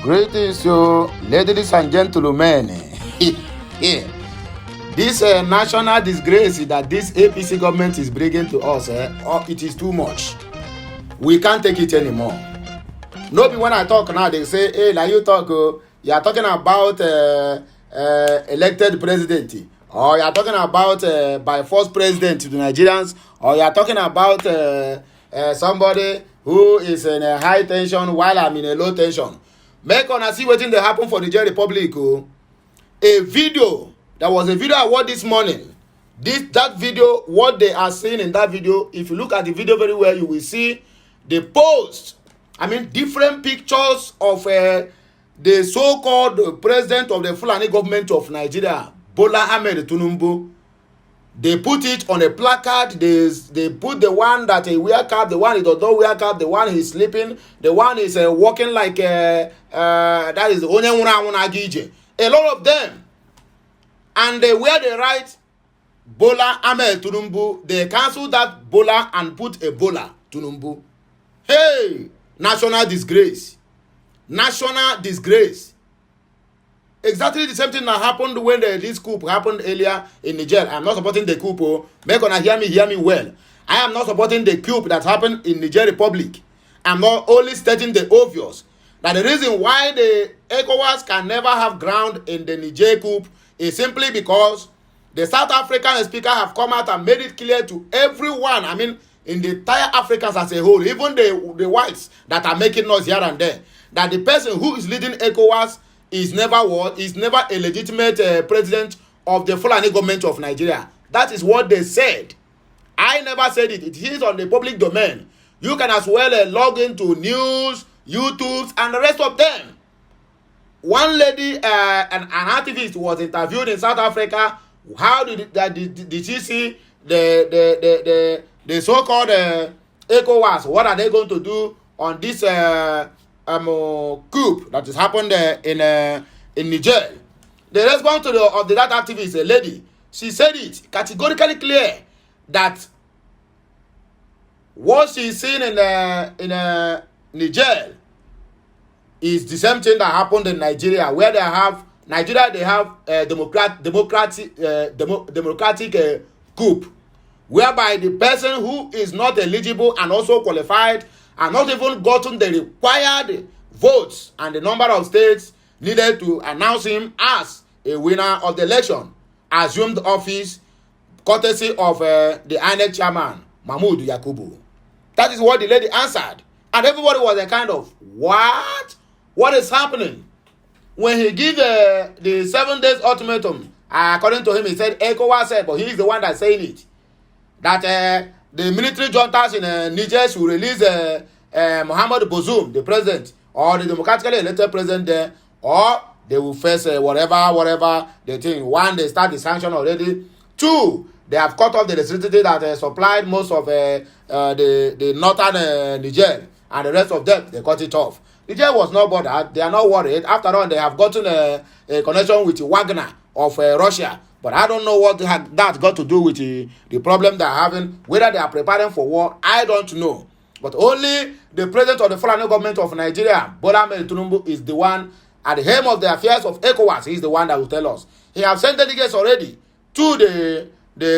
Greetings, you ladies and gentlemen. This national disgrace that this APC government is bringing to us, it is too much. We can't take it anymore. No be when I talk now, they say, hey, now you talk, you are talking about elected president, or you are talking about by force president to the Nigerians, or you are talking about somebody who is in a high tension while I'm in a low tension. Make una see wetin dey happen for Niger Republic. A video, there was a video I watched this morning. That video, what they are saying in that video, if you look at the video very well, you will see the post. I mean, different pictures of the so-called president of the Fulani government of Nigeria, BOLA TINUBU. They put it on a placard. They put the one that he wear cap, the one he does not wear cap, the one he's sleeping, the one is walking like that is Onyenwuna. A lot of them. And they wear the right BOLA TINUBU. They cancel that BOLA and put EBOLA TINUBU. Hey, national disgrace. National disgrace. Exactly the same thing that happened when this coup happened earlier in Niger. I am not supporting the coup. Make una hear me well. I am not supporting the coup that happened in Niger Republic. I'm not only stating the obvious. That the reason why the ECOWAS can never have ground in the Niger coup is simply because the South African speaker have come out and made it clear to everyone, I mean, in the entire Africans as a whole, even the whites that are making noise here and there, that the person who is leading ECOWAS is never a legitimate president of the Fulani government of Nigeria. That is what they said. I never said it. It is on the public domain. You can as well log into news, YouTube, and the rest of them. One lady, an activist, was interviewed in South Africa. How did she see the so-called ECOWAS? What are they going to do on this coup that has happened in Niger? The response to that activist, a lady, she said it categorically clear that what she's seen in Niger is the same thing that happened in Nigeria, where they have democratic coup, whereby the person who is not eligible and also qualified and not even gotten the required votes and the number of states needed to announce him as a winner of the election assumed office courtesy of the INEC chairman, Mahmoud Yakubu. That is what the lady answered. And everybody was a kind of, what? What is happening? When he gave the 7 days ultimatum, according to him, he said, ECOWAS said, but he is the one that's saying it, that the military juntas in Niger should release Mohamed Bazoum, the president, or the democratically elected president there, or they will face whatever they think. One, they start the sanction already. Two, they have cut off the electricity that supplied most of the northern Niger, and the rest of them, they cut it off. Niger was not bothered. They are not worried. After all, they have gotten a connection with Wagner of Russia. But I don't know what that got to do with the problem they are having. Whether they are preparing for war, I don't know. But only the president of the Fulani government of Nigeria, BOLA TINUBU, is the one at the helm of the affairs of ECOWAS. He is the one that will tell us. He has sent delegates already to the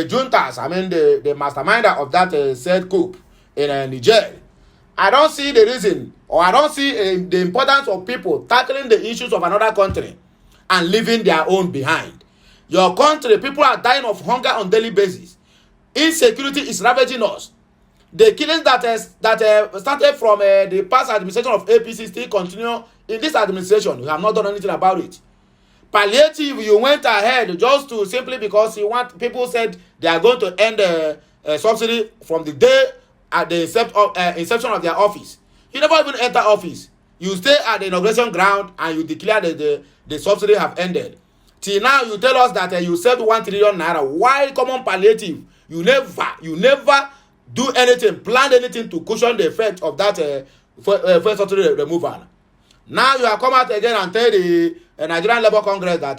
juntas, I mean the masterminder of that said coup in Niger. I don't see the reason, or I don't see the importance of people tackling the issues of another country and leaving their own behind. Your country, people are dying of hunger on daily basis. Insecurity is ravaging us. The killings that started from the past administration of APC still continue in this administration. You have not done anything about it. Palliative, you went ahead just to simply because people said they are going to end subsidy from the day at the inception of their office. You never even enter office. You stay at the inauguration ground and you declare that the subsidy have ended. Till now, you tell us that you saved 1 trillion naira. Why common palliative? You never do anything, plan anything to cushion the effect of that first subsidy removal. Now you have come out again and tell the Nigerian Labour Congress that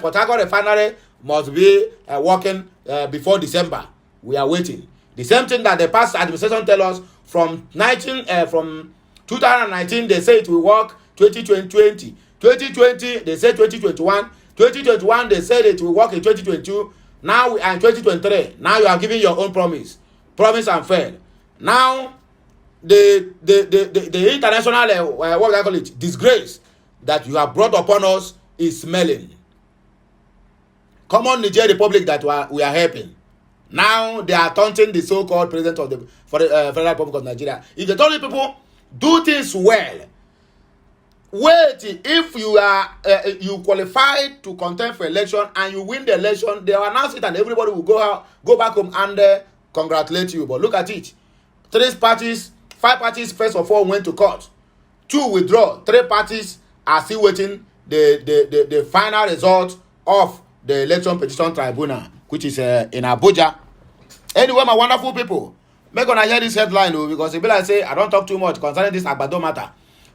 Port Harcourt refinery must be working before December. We are waiting. The same thing that the past administration tell us from 2019, they say it will work 2020. 2020, they said 2021. 2021, they said it will work in 2022. Now we are in 2023. Now you are giving your own promise and fail. Now the international what do I call it, disgrace that you have brought upon us is smelling. Come on, Niger Republic that we are helping. Now they are taunting the so-called president of the Federal Republic of Nigeria. If they told people do things well, wait, if you are you qualified to contend for election and you win the election, they will announce it and everybody will go back home and congratulate you. But look at it. 5 parties first of all went to court. 2 withdraw. 3 parties are still waiting the final result of the election petition tribunal, which is in Abuja. Anyway, my wonderful people, make gonna hear this headline because it be like say I don't talk too much concerning this Agbado matter.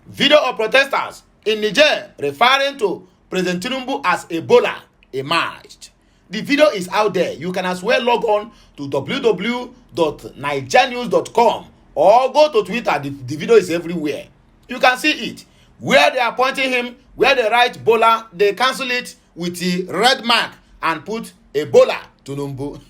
Video of protesters in Niger referring to President TINUBU as Ebola emerged. The video is out there. You can as well log on to www.nigernews.com or go to Twitter. The video is everywhere. You can see it. Where they are pointing him, where they write BOLA, they cancel it with the red mark and put Ebola TINUBU.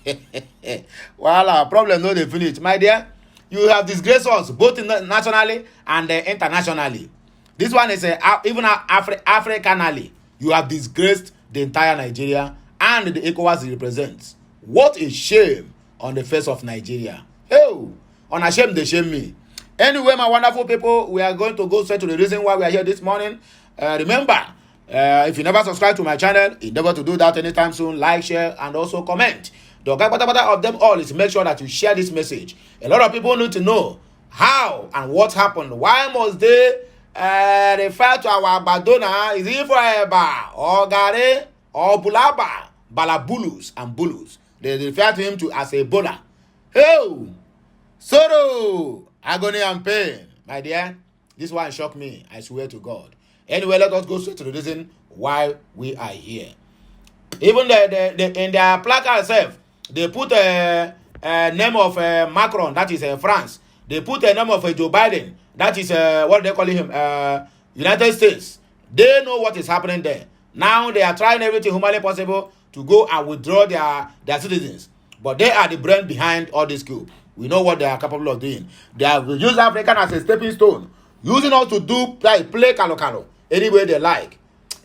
Well, problem no dey finish. My dear, you have disgraced us both nationally and internationally. This one is even Africanally. You have disgraced the entire Nigeria and the ECOWAS it represents. What a shame on the face of Nigeria. Oh, unashamed they shame me. Anyway, my wonderful people, we are going to go straight to the reason why we are here this morning. Remember, if you never subscribe to my channel, endeavor to do that anytime soon. Like, share, and also comment. The of them all is make sure that you share this message. A lot of people need to know how and what happened. Why must they refer to our Badona? Is it for Eba or Gare or Bulaba, Balabulus and Bulus? They refer to him as Ebola. Oh, sorrow, agony and pain. My dear, this one shocked me, I swear to God. Anyway, let us go straight to the reason why we are here. Even in their placard itself, they put a name of Macron, that is France. They put a name of Joe Biden, that is what they call him, United States. They know what is happening there. Now they are trying everything humanly possible to go and withdraw their citizens. But they are the brain behind all this coup. We know what they are capable of doing. They have used African as a stepping stone, using us to play Kalo any way they like.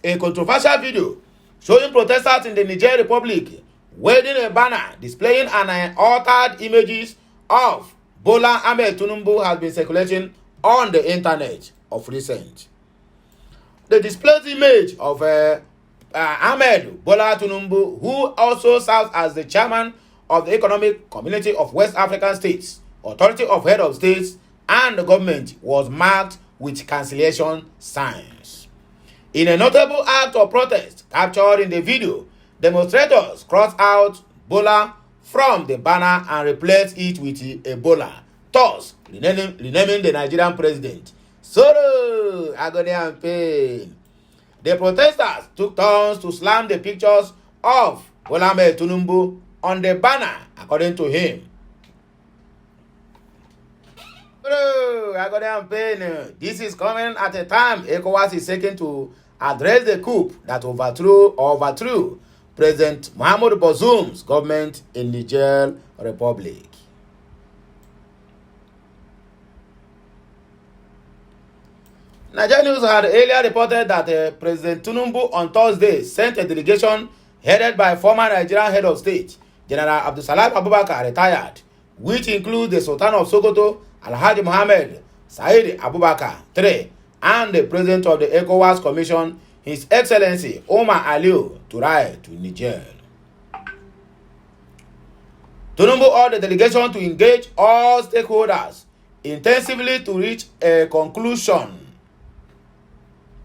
A controversial video showing protesters in the Niger Republic waving a banner displaying an altered images of Bola Ahmed Tinubu has been circulating on the internet of recent. The displayed image of Ahmed Bola Tinubu, who also serves as the chairman of the Economic Community of West African States, Authority of Head of States, and the government, was marked with cancellation signs. In a notable act of protest captured in the video, demonstrators crossed out Bola from the banner and replaced it with Ebola, thus renaming the Nigerian president. Sorrow, agony and pain. The protesters took turns to slam the pictures of Bola Ahmed Tinubu on the banner, according to him. This is coming at a time ECOWAS is seeking to address the coup that overthrew President Mohamed Bazoum's government in Niger Republic. Niger News had earlier reported that President Tinubu on Thursday sent a delegation headed by former Nigerian head of state, General Abdulsalam Abubakar, retired, which includes the Sultan of Sokoto, Alhaji Mohammed Said Abubakar III, and the President of the ECOWAS Commission, His Excellency Omar Aliu Touray, to Niger. Tinubu urged the delegation to engage all stakeholders intensively to reach a conclusion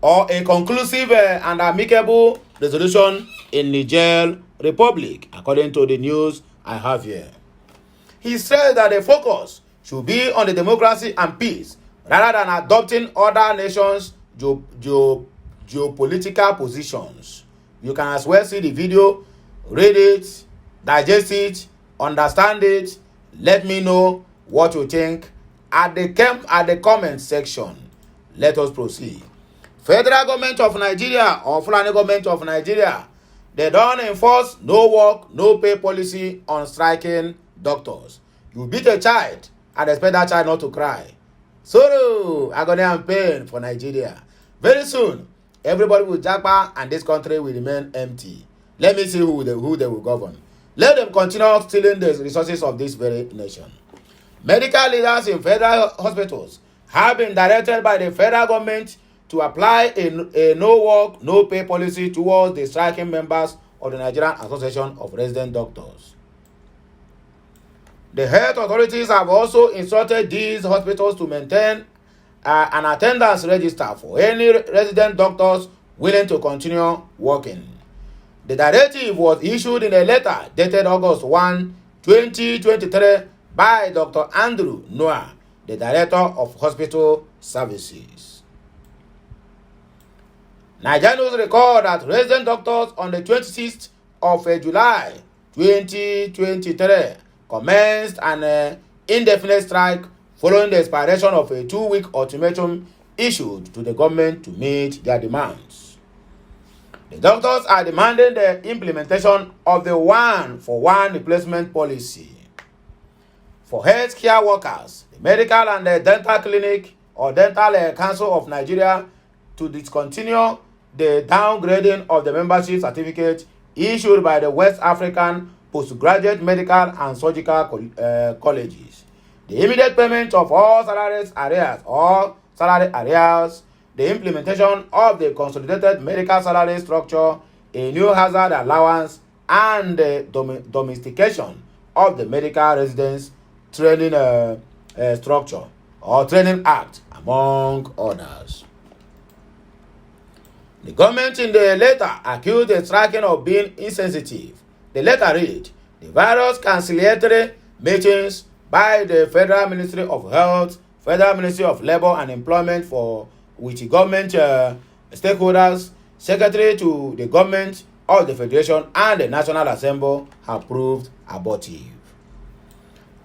or a conclusive and amicable resolution in Niger Republic, according to the news I have here. He said that the focus should be on the democracy and peace rather than adopting other nations' geopolitical positions. You can as well see the video, read it, digest it, understand it. Let me know what you think at the comment section. Let us proceed. federal government of Nigeria or Fulani government of Nigeria, they don't enforce no work, no pay policy on striking doctors. You beat a child and expect that child not to cry. Sorrow, agony and pain for Nigeria. Very soon, everybody will japa and this country will remain empty. Let me see who they will govern. Let them continue stealing the resources of this very nation. Medical leaders in federal hospitals have been directed by the federal government to apply a no work, no pay policy towards the striking members of the Nigerian Association of Resident Doctors. The health authorities have also instructed these hospitals to maintain an attendance register for any resident doctors willing to continue working. The directive was issued in a letter dated August 1, 2023 by Dr. Andrew Noah, the Director of Hospital Services. Nigeria News record that resident doctors on the 26th of July 2023 commenced an indefinite strike following the expiration of a 2-week ultimatum issued to the government to meet their demands. The doctors are demanding the implementation of the one-for-one replacement policy. For healthcare workers, the Medical and the Dental Clinic or Dental Council of Nigeria to discontinue the downgrading of the membership certificate issued by the West African Postgraduate Medical and Surgical Colleges. The immediate payment of all salary arrears, the implementation of the consolidated medical salary structure, a new hazard allowance, and the domestication of the medical residence training structure or training act, among others. The government in the letter accused the striking of being insensitive. The letter read, the various conciliatory meetings by the Federal Ministry of Health, Federal Ministry of Labor and Employment with the government stakeholders, Secretary to the Government of the Federation and the National Assembly have proved abortive.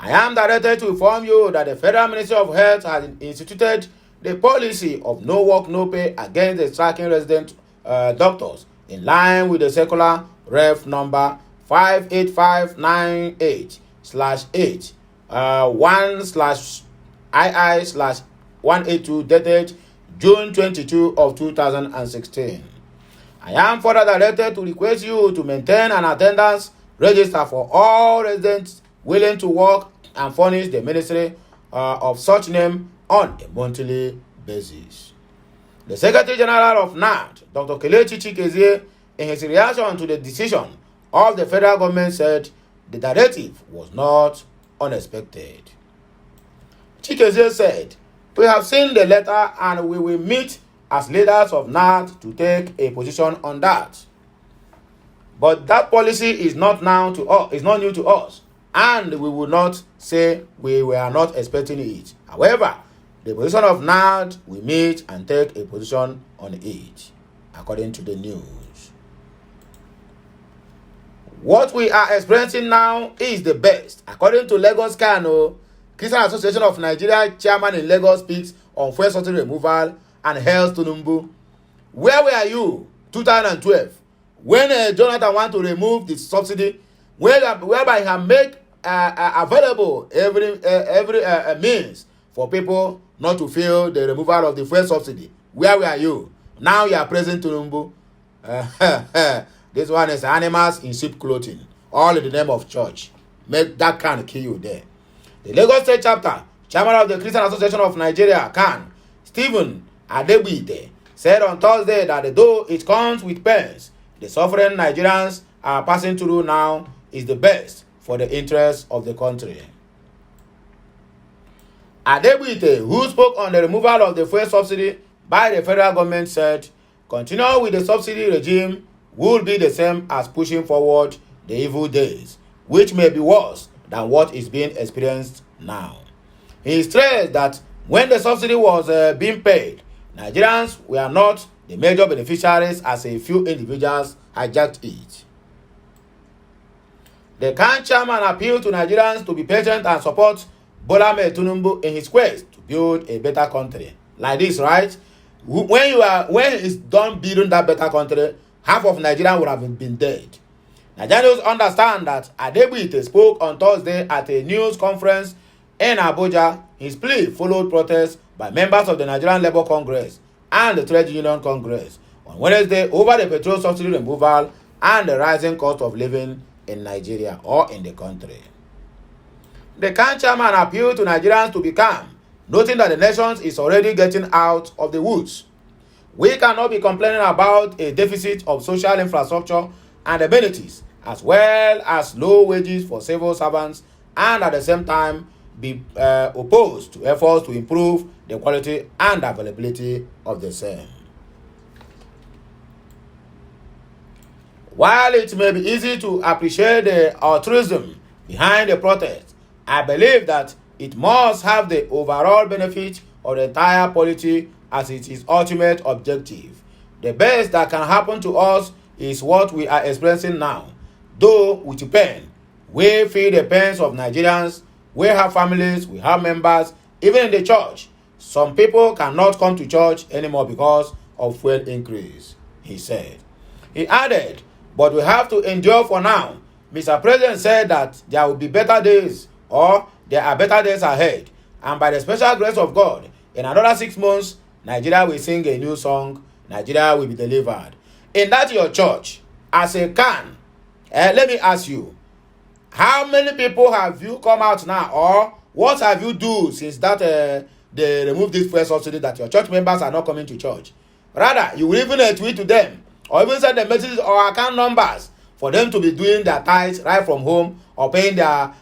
I am directed to inform you that the Federal Ministry of Health has instituted the policy of no work, no pay against the striking resident doctors in line with the circular ref number 58598/8 1/II/182 dated June 22 of 2016. I am further directed to request you to maintain an attendance register for all residents willing to work and furnish the ministry of such name on a monthly basis. The Secretary General of NAD, Dr. Kelechi Chikezie, in his reaction to the decision of the federal government, said the directive was not unexpected. Chikezie said, we have seen the letter and we will meet as leaders of NAD to take a position on that. But that policy is not new to us, and we will not say we were not expecting it. However, the position of NAD will meet and take a position on it, according to the news. What we are experiencing now is the best. According to Lagos Kano, Christian Association of Nigeria chairman in Lagos speaks on fuel subsidy removal and health TINUBU. Where were you 2012 when Jonathan wanted to remove the subsidy, whereby he had made available every means for people not to feel the removal of the fuel subsidy? Where were you? Now you are praising TINUBU. This one is animals in sheep clothing, all in the name of church. Make that can kill you there. The Lagos State Chapter, chairman of the Christian Association of Nigeria, CAN, Stephen Adebide, said on Thursday that though it comes with pains, the suffering Nigerians are passing through now is the best for the interests of the country. Adebide, who spoke on the removal of the fuel subsidy by the federal government, said, continue with the subsidy regime would be the same as pushing forward the evil days, which may be worse than what is being experienced now. He stressed that when the subsidy was being paid, Nigerians were not the major beneficiaries as a few individuals hijacked it. The CAN chairman appealed to Nigerians to be patient and support Bola TINUBU in his quest to build a better country. Like this, right? When it's done building that better country, half of Nigeria would have been dead. Nigerians understand that Adebuyite spoke on Thursday at a news conference in Abuja. His plea followed protests by members of the Nigerian Labour Congress and the Trade Union Congress on Wednesday over the petrol subsidy removal and the rising cost of living in Nigeria or in the country. The CAN chairman appealed to Nigerians to be calm, noting that the nation is already getting out of the woods. We cannot be complaining about a deficit of social infrastructure and amenities, as well as low wages for civil servants, and at the same time be opposed to efforts to improve the quality and availability of the same. While it may be easy to appreciate the altruism behind the protest, I believe that it must have the overall benefit of the entire polity as its ultimate objective. The best that can happen to us is what we are experiencing now. Though with pain, we feel the pains of Nigerians. We have families, we have members, even in the church. Some people cannot come to church anymore because of fuel increase, he said. He added, but we have to endure for now. Mr. President said that there will be better days, or there are better days ahead. And by the special grace of God, in another 6 months, Nigeria will sing a new song. Nigeria will be delivered. In that your church, as a CAN, let me ask you, how many people have you come out now, or what have you do since that they removed this fuel subsidy that your church members are not coming to church? Rather, you will even tweet to them, or even send them messages or account numbers for them to be doing their tithes right from home, or paying their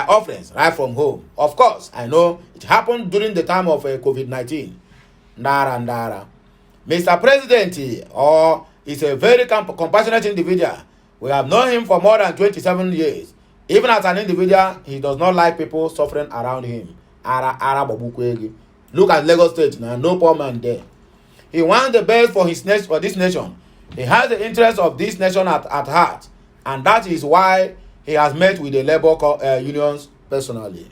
offerings right from home. Of course, I know it happened during the time of COVID-19. Ndara. Mr. President is a very compassionate individual. We have known him for more than 27 years. Even as an individual, he does not like people suffering around him. Look at Lagos State now, no poor man there. He wants the best for this nation. He has the interest of this nation at heart, and that is why he has met with the labor unions personally.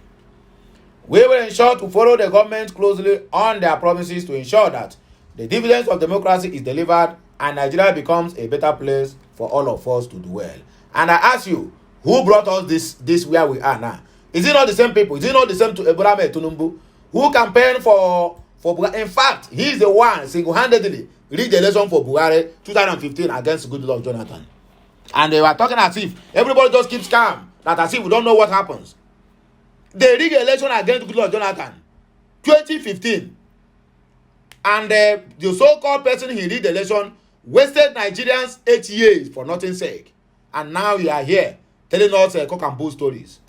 We will ensure to follow the government closely on their promises to ensure that the dividends of democracy is delivered and Nigeria becomes a better place for all of us to do well. And I ask you, who brought us this where we are now? Is it not the same people? Is it not the same to EBOLA TINUBU who campaigned for Buhari? In fact, he is the one single-handedly rigged the election for Buhari 2015 against Goodluck Jonathan. And they were talking as if everybody just keeps calm, that as if we don't know what happens. They rigged the election against Goodluck Jonathan 2015. And the so-called person he rigged the election wasted Nigerians 8 years for nothing's sake. And now you are here telling us cock and bull stories.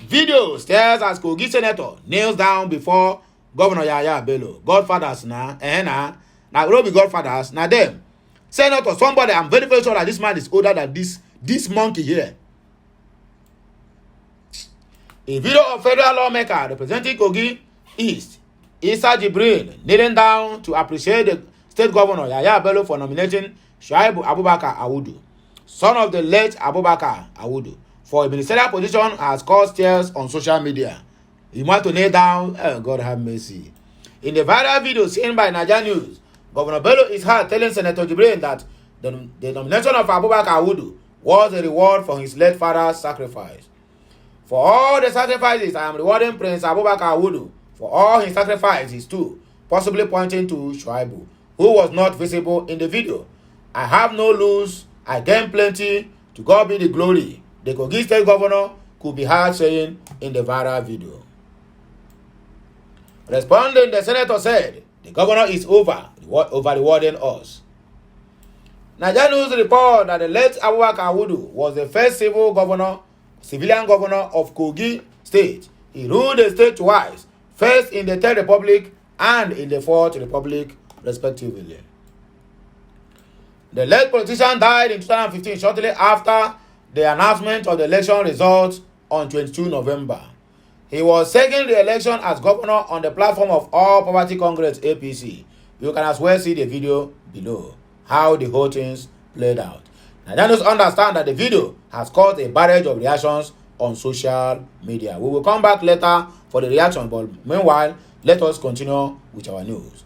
Video stares as Kogi senator kneels down before Governor Yaya Bello. Godfathers now. Now will be godfathers. Now them. Senator, somebody, I'm very, very sure that this man is older than this monkey here. A video of federal lawmaker representing Kogi East, Issa Jibril, kneeling down to appreciate the state governor Yaya Bello for nominating Shuaibu Abubakar Awudu, son of the late Abubakar Awudu, for a ministerial position has caused tears on social media. You want to kneel down? Oh, God have mercy. In the viral video seen by Niger News, Governor Bello is heard telling Senator Jibril that the nomination of Abubakar Awudu was a reward for his late father's sacrifice. For all the sacrifices, I am rewarding Prince Abubakar Awudu for all his sacrifices too, possibly pointing to Shuaibu, who was not visible in the video. I have no lose, I gain plenty, to God be the glory, the Kogi State Governor could be heard saying in the viral video. Responding, the senator said, the governor is over rewarding us. Niger News report that the late Abubakar Awudu was the first civilian governor of Kogi State. He ruled the state twice, first in the Third Republic and in the Fourth Republic, respectively. The late politician died in 2015, shortly after the announcement of the election results on 22 November. He was seeking the election as governor on the platform of All Poverty Congress APC. You can as well see the video below, how the whole things played out. Nigerians understand that the video has caused a barrage of reactions on social media. We will come back later for the reaction, but meanwhile, let us continue with our news.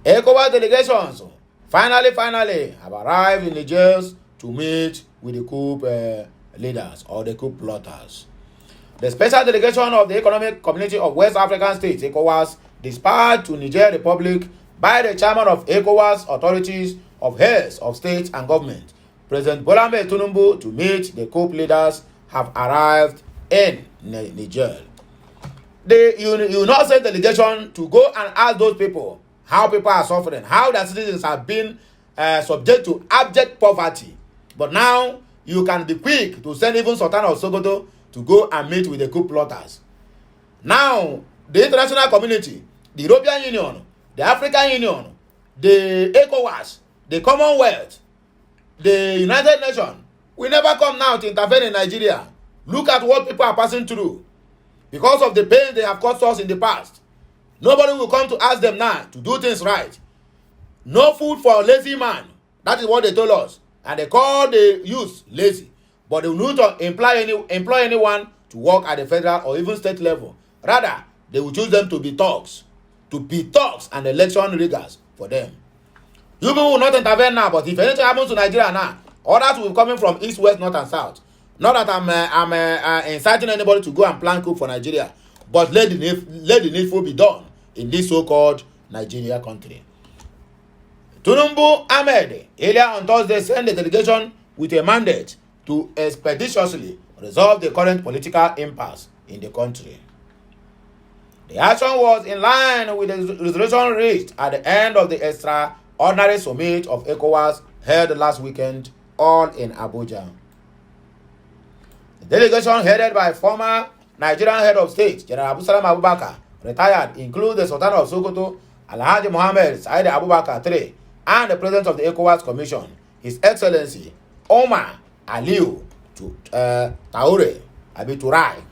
ECOWAS delegations finally have arrived in Niger to meet with the coup leaders or the coup plotters. The special delegation of the Economic Community of West African States, ECOWAS, dispatched to Niger Republic by the chairman of ECOWAS authorities of heads of state and government, President BOLA TINUBU, to meet the coup leaders, have arrived in Niger. You not send delegation to go and ask those people how people are suffering, how their citizens have been subject to abject poverty. But now you can be quick to send even Sultan of Sokoto to go and meet with the coup plotters. Now, the international community, the European Union, the African Union, the ECOWAS, the Commonwealth, the United Nations will never come now to intervene in Nigeria. Look at what people are passing through because of the pain they have caused us in the past. Nobody will come to ask them now to do things right. No food for a lazy man. That is what they told us. And they call the youth lazy. But they will not employ anyone to work at the federal or even state level. Rather, they will choose them to be thugs and election riggers for them. You people will not intervene now, but if anything happens to Nigeria now, orders will be coming from east, west, north, and south. Not that I'm inciting anybody to go and plan coup for Nigeria, but let the needful be done in this so-called Nigeria country. TINUBU Ahmed earlier on Thursday sent a delegation with a mandate to expeditiously resolve the current political impasse in the country. The action was in line with the resolution reached at the end of the extraordinary summit of ECOWAS held last weekend, all in Abuja. The delegation headed by former Nigerian head of state, General Abdulsalam Abubakar, retired, includes the Sultan of Sokoto, Alhaji Mohammed Said Abubakar III, and the President of the ECOWAS Commission, His Excellency Omar Aliu Turai.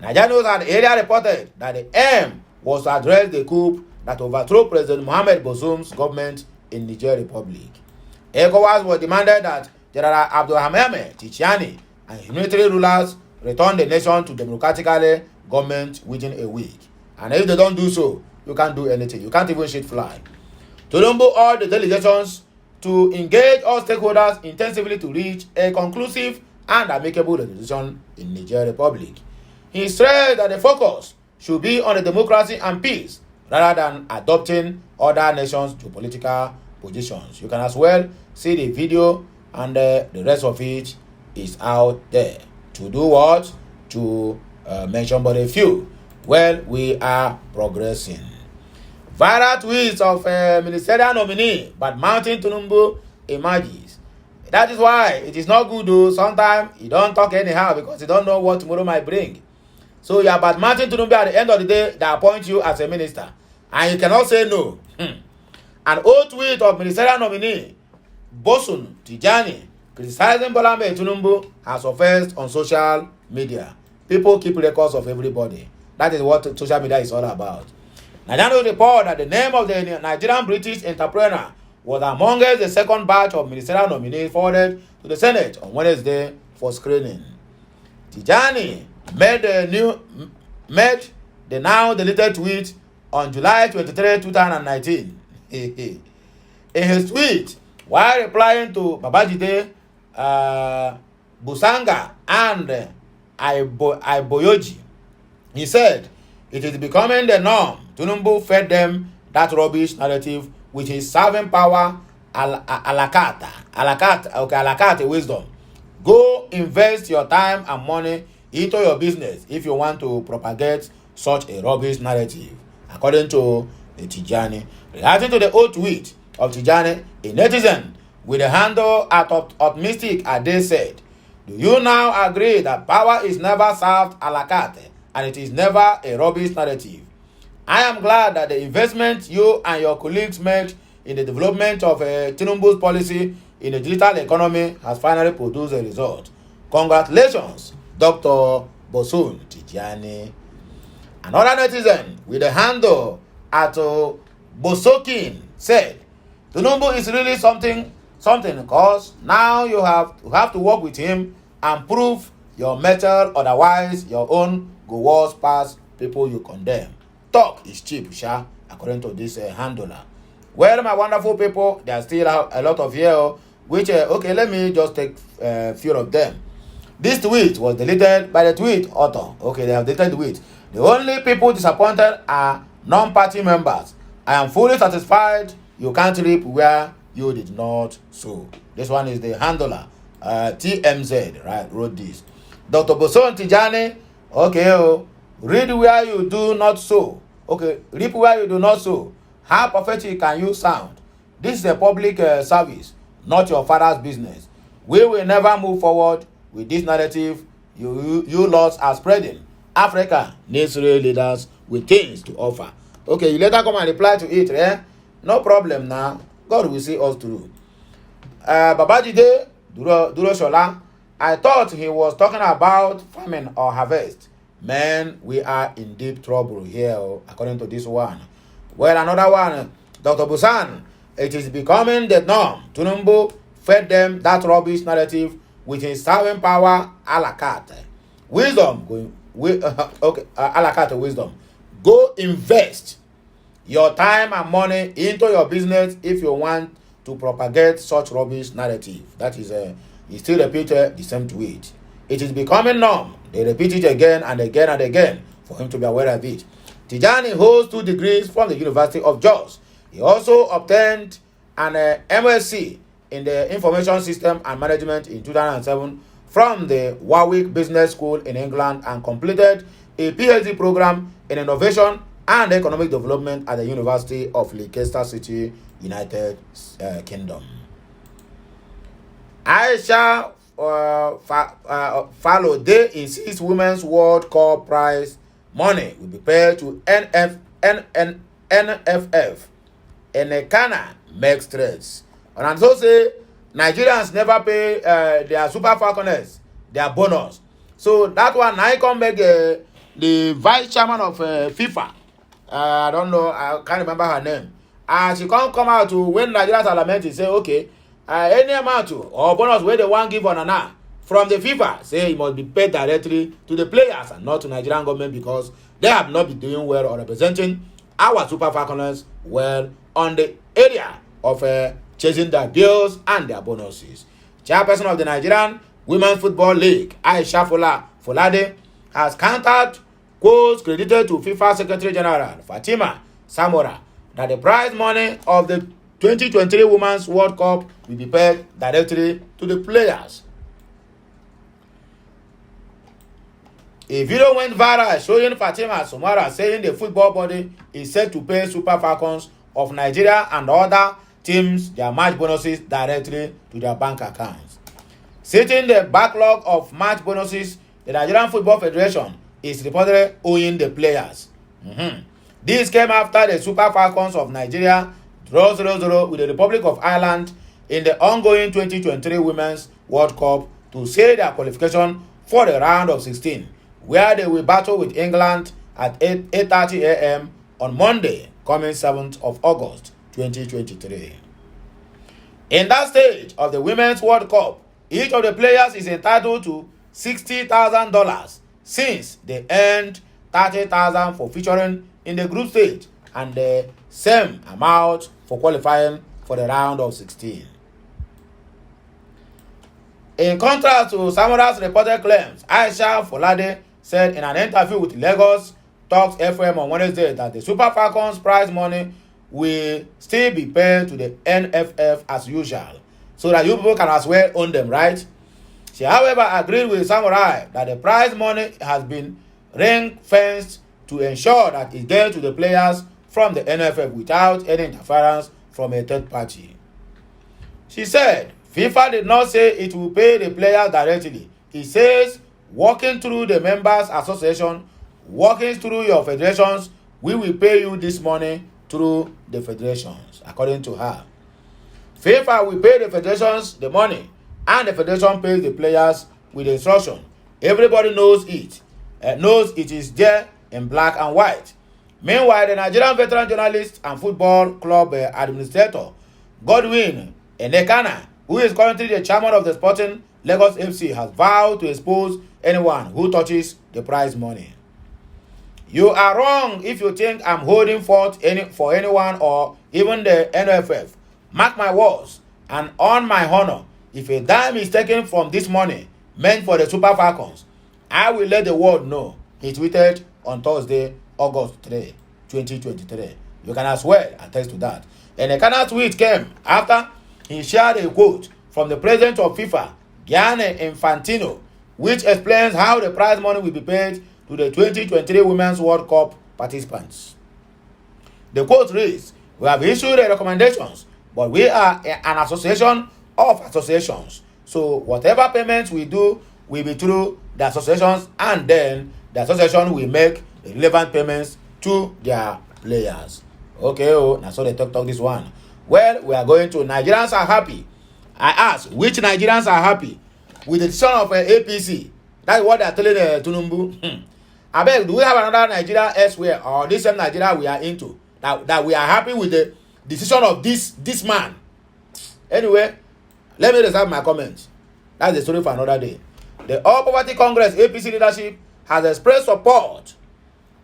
Nigeria News had earlier reported that the aim was to address the coup that overthrew President Mohamed Bazoum's government in Niger Republic. ECOWAS was demanded that General Abdulhamid Tchiani and military rulers return the nation to democratically government within a week. And if they don't do so, you can't do anything. You can't even shoot fly. TINUBU urged the delegations to engage all stakeholders intensively to reach a conclusive and amicable resolution in Niger Republic. He stressed that the focus should be on the democracy and peace rather than adopting other nations' geopolitical positions. You can as well see the video, and the rest of it is out there. To do what? To mention but a few. Well, we are progressing. Viral tweets of ministerial nominee but mounting TINUBU emerges. That is why it is not good though. Sometimes you don't talk anyhow because you don't know what tomorrow might bring. So you are bad mounting TINUBU at the end of the day, they appoint you as a minister. And you cannot say no. An old tweet of ministerial nominee Bosun Tijani criticizing Bola TINUBU has surfaced on social media. People keep records of everybody. That is what social media is all about. Nigeria report that the name of the Nigerian British entrepreneur was amongst the second batch of ministerial nominees forwarded to the Senate on Wednesday for screening. Tijani made the now deleted tweet on July 23, 2019. In his tweet, while replying to Babajide Busanga and Aiboyoji, he said, "It is becoming the norm. TINUBU fed them that rubbish narrative which is serving power a la carte wisdom. Go invest your time and money into your business if you want to propagate such a rubbish narrative," according to the Tijani. Reacting to the old tweet of Tijani, a netizen with the handle at Optimistic Ade said, "Do you now agree that power is never served a la carte and it is never a rubbish narrative? I am glad that the investment you and your colleagues made in the development of TINUBU's policy in the digital economy has finally produced a result. Congratulations, Dr. Bosun Tijani." Another netizen with the handle at Bosokin said, "TINUBU is really something because now you have to work with him and prove your metal, otherwise your own go worse past people you condemn. Talk is cheap, sha," according to this handler. Well, my wonderful people, there are still a lot of here, which, okay, let me just take a few of them. This tweet was deleted by the tweet author. Okay, they have deleted the tweet. The only people disappointed are non-party members. I am fully satisfied you can't reap where you did not sow. This one is the handler, TMZ, right, wrote this. Dr. Boson Tijani, okay, read where you do not sow. Okay, reap where you do not sow. How prophetic can you sound? This is a public service, not your father's business. We will never move forward with this narrative you lots are spreading. Africa needs real leaders with things to offer. Okay, you later come and reply to it, eh? No problem now. God will see us through. Babajide Duro Shola, I thought he was talking about famine or harvest. Man, we are in deep trouble here, according to this one. Well, another one, Dr. Busan, it is becoming the norm. TINUBU fed them that rubbish narrative with his serving power a la carte. Wisdom, a la carte wisdom. Go invest your time and money into your business if you want to propagate such rubbish narrative. That is, he still repeated the same tweet. It is becoming norm. They repeat it again and again and again for him to be aware of it. Tijani holds 2 degrees from the University of Jos. He also obtained an MSc in the Information System and Management in 2007 from the Warwick Business School in England and completed a PhD program in Innovation and Economic Development at the University of Leicester City, United Kingdom. Aisha Falode insists Women's World Cup prize money will be paid to NFF. Enekana makes threats. And so say Nigerians never pay their Super Falconers their bonus. So that one I come back the vice chairman of FIFA. I don't know, I can't remember her name. And she can't come out to when Nigerians are lamenting, say, okay, any amount or bonus where they want give on an hour from the FIFA, say it must be paid directly to the players and not to Nigerian government because they have not been doing well or representing our Super Falconers well on the area of chasing their bills and their bonuses. Chairperson of the Nigerian Women's Football League, Aisha Folade, has countered quotes credited to FIFA Secretary General Fatima Samora that the prize money of the 2023 Women's World Cup will be paid directly to the players. A video went viral showing Fatima Samora saying the football body is set to pay Super Falcons of Nigeria and other teams their match bonuses directly to their bank accounts. Citing the backlog of match bonuses, the Nigerian Football Federation is reportedly owing the players. This came after the Super Falcons of Nigeria draw 0-0 with the Republic of Ireland in the ongoing 2023 Women's World Cup to seal their qualification for the round of 16, where they will battle with England at 8:30 a.m. on Monday, coming 7th of August, 2023. In that stage of the Women's World Cup, each of the players is entitled to $60,000 since they earned $30,000 for featuring in the group stage and the same amount for qualifying for the round of 16. In contrast to Samora's reported claims, Aisha Folade said in an interview with Lagos Talks FM on Wednesday that the Super Falcons prize money will still be paid to the NFF as usual, so that you people can as well own them, right? She, however, agreed with Samurai that the prize money has been ring-fenced to ensure that it gets to the players from the NFF without any interference from a third party. She said, FIFA did not say it will pay the players directly. It says, working through the members association, working through your federations, we will pay you this money through the federations, according to her. FIFA will pay the federations the money, and the federation pays the players with the instruction. Everybody knows it. Knows it is there in black and white. Meanwhile, the Nigerian veteran journalist and football club administrator, Godwin Enekana, who is currently the chairman of the Sporting Lagos FC, has vowed to expose anyone who touches the prize money. You are wrong if you think I'm holding forth for anyone or even the NFF. Mark my words, and on my honor, if a dime is taken from this money meant for the Super Falcons, I will let the world know. He tweeted on Thursday, August 3, 2023. You can as well attest to that. And the kind of tweet came after he shared a quote from the president of FIFA, Gianni Infantino, which explains how the prize money will be paid to the 2023 Women's World Cup participants. The quote reads, "We have issued the recommendations, but we are an association of associations. So whatever payments we do will be through the associations, and then the association will make the relevant payments to their players." Okay, now so they talk this one. Well, we are going to Nigerians are happy. I ask, which Nigerians are happy with the decision of APC? That's what they are telling TINUBU. I beg, do we have another Nigeria elsewhere, or this same Nigeria we are into, that we are happy with the decision of this man? Anyway, let me reserve my comments. That's the story for another day. The All Poverty Congress APC leadership has expressed support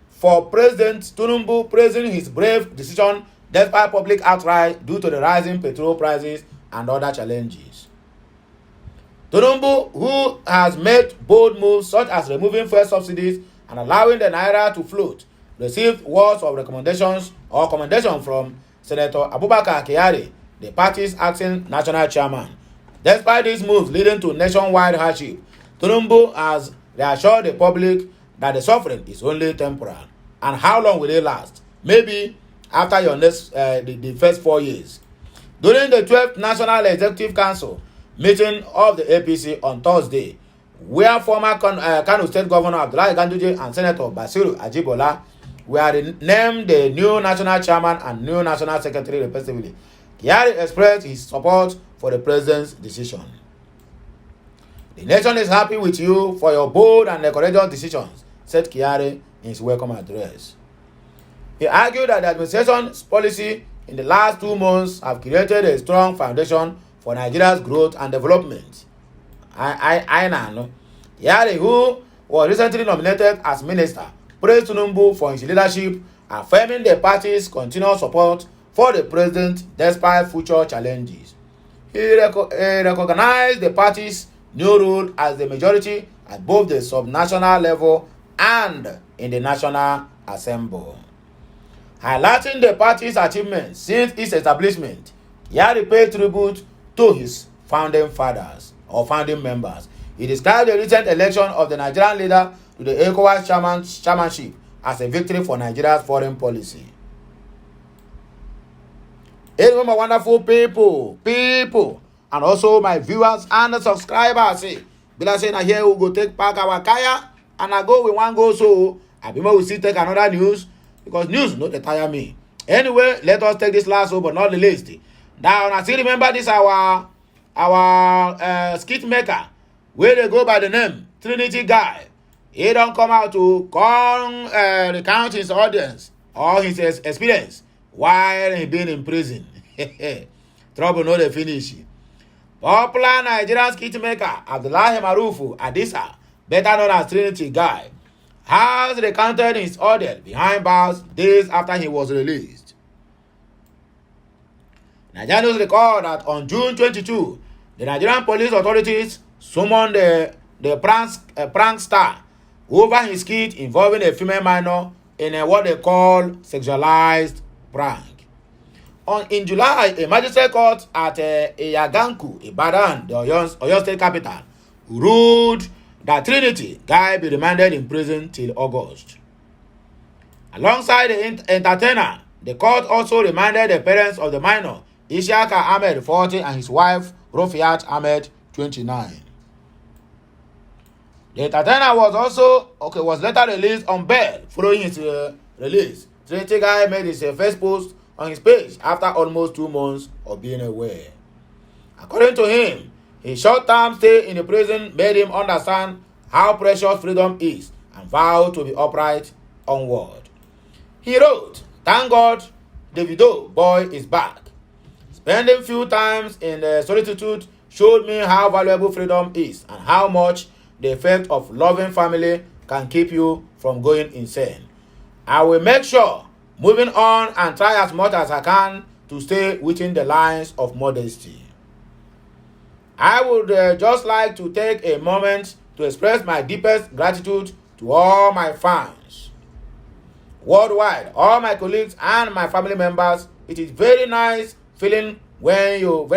for President TINUBU, praising his brave decision despite public outcry due to the rising petrol prices and other challenges. TINUBU, who has made bold moves such as removing fuel subsidies and allowing the naira to float, received words of recommendation from Senator Abubakar Kyari, the party's acting national chairman. Despite these moves leading to nationwide hardship, TINUBU has reassured the public that the suffering is only temporal. And how long will it last? Maybe after your next the first 4 years. During the 12th National Executive Council meeting of the APC on Thursday, where former Kano State Governor Abdullahi Ganduje and Senator Basiru Ajibola were named the new national chairman and new national secretary respectively, Kyari expressed his support for the president's decision. "The nation is happy with you for your bold and courageous decisions," said Kyari in his welcome address. He argued that the administration's policy in the last 2 months have created a strong foundation for Nigeria's growth and development. Kyari, who was recently nominated as minister, praised TINUBU for his leadership, affirming the party's continued support for the president despite future challenges. He recognized the party's new role as the majority at both the subnational level and in the National Assembly. Highlighting the party's achievements since its establishment, Kyari paid tribute to his founding fathers or founding members. He described the recent election of the Nigerian leader to the ECOWAS chairmanship as a victory for Nigeria's foreign policy. Hey, my wonderful people, and also my viewers and subscribers. Bila say na here we go take back our kaya, and I go with one go so Abima will still take another news, because news no dey tire me. Anyway, let us take this last one but not the least. Now, I still remember this our skit maker, where they go by the name Trinity Guy. He don't come out to recount his audience or his experience while he been in prison. Trouble no dey finish. Popular Nigerian skit maker Abdullahi Marufu Adisa, better known as Trinity Guy, has recounted his ordeal behind bars days after he was released. Nigerian news record that on June 22, the Nigerian police authorities summoned the prankster over his skit involving a female minor in what they call sexualized prank. In July, a magistrate court at Iyaganku, Ibadan, the Oyo State capital, ruled that Trinity Guy be remanded in prison till August. Alongside the entertainer, the court also remanded the parents of the minor, Ishaka Ahmed, 40, and his wife, Rofiat Ahmed, 29. The entertainer was later released on bail following his release. Trinity Guy made his first post on his page after almost 2 months of being away. According to him, his short-term stay in the prison made him understand how precious freedom is and vowed to be upright onward. He wrote, "Thank God, Davido boy is back. Spending few times in the solitude showed me how valuable freedom is and how much the effect of loving family can keep you from going insane. I will make sure, moving on, and try as much as I can to stay within the lines of modesty. I would just like to take a moment to express my deepest gratitude to all my fans worldwide, all my colleagues and my family members. It is very nice feeling when you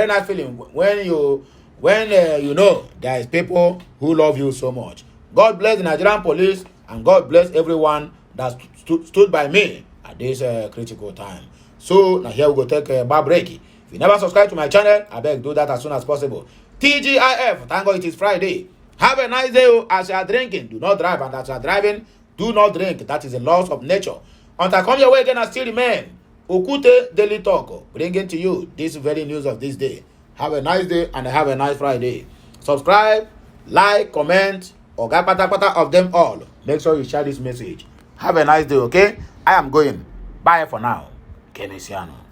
know there is people who love you so much. God bless the Nigerian police, and God bless everyone that stood by me at this critical time. So now here we go take a bar break. If you never subscribe to my channel, I beg do that as soon as possible. TGIF, thank God it is Friday. Have a nice day. As you are drinking, do not drive, and as you are driving, do not drink. That is the laws of nature. Until I come your way again, I still remain Okute Daily Talk, bringing to you this very news of this day. Have a nice day and have a nice Friday. Subscribe, like, comment, or get pata of them all. Make sure you share this message. Have a nice day, okay? I am going. Bye for now. Kenesiano.